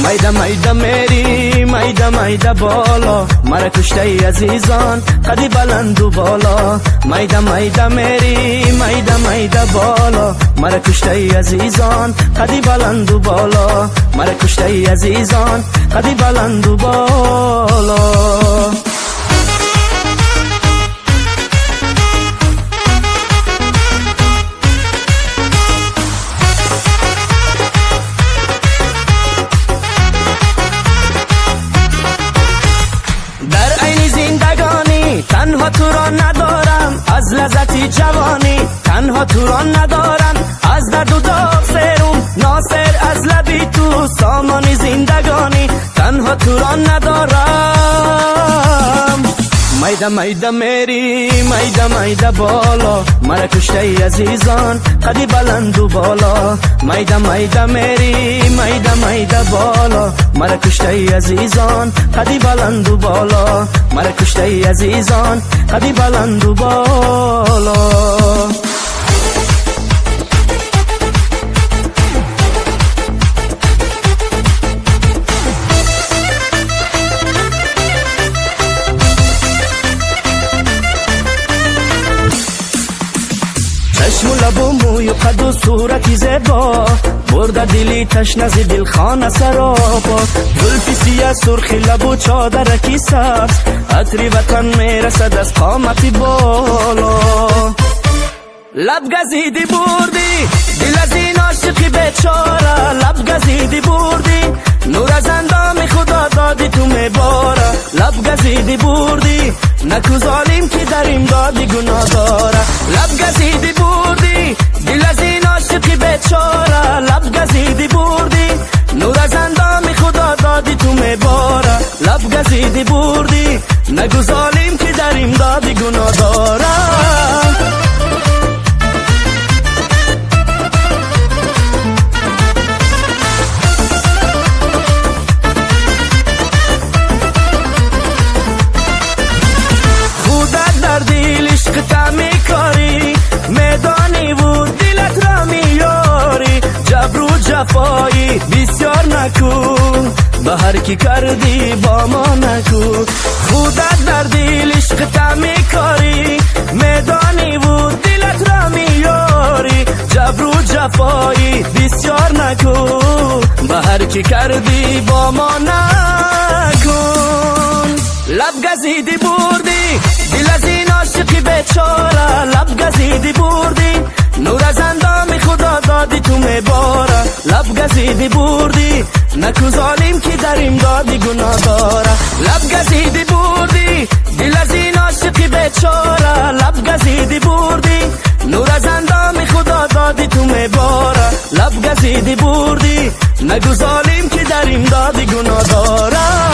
میده میده میری میده میده بالا مرا کشته عزیزان قدی بلند و بالا میده میده میری میده میده بالا مرا کشته عزیزان قدی بلند و بالا مرا کشته عزیزان قدی بلند و بالا تنها تو را ندارم از لذتی جوانی تنها تو را ندارم از درد و داغ سرم ناصر از لبی تو سامانی زندگانی تنها تو را ندارم میده میده میری میده میده بالا مرا کشته عزیزان قدی بلند و بالا میده میده میری میده میده بالا مرا کشته عزیزان قدی بلند و بالا مرا کشته عزیزان قدی بلند و بالا چشم و لب و موی و قد و صورتی زیبا برده دلی تشنه ز دلخانه سراپا زلفی سیه سرخی لب و چادرکی سبز عطر وطن میرسد از قامتی بالا لب گزیدی بردی دل از این عاشقی بیچاره لب گزیدی بردی نور از اندام خدا دادی تو میباره لب گزیدی بردی نکو ظالم که در امدادی گناه داره لب گزیدی بردی دل از این عاشقی بیچاره لب گزیدی بردی نور از اندام خدا دادی تو میباره لب گزیدی بردی نگو ظالم که در امدادی گناه داره میدانی و دلت را میاری جبر و جفایی بسیار نکو به هر کی کردی با ما نکو خودت در دل عشق تعمی کاری میدانی و دلت را میاری جبر و جفایی بسیار نکو به هر کی کردی با ما نکن لب گزیدی بردی دل از این عاشقی بیچاره لب گزیدی بردی نور از اندام خدا دادی تو میباره لب گزیدی بردی نکو ظالم که در امدادی گناه داره لب گزیدی بردی دل از این عاشقی بیچاره لب گزیدی بردی نور از اندام خدا دادی تو میباره لب گزیدی بردی نگو ظالم که در امدادی گناه داره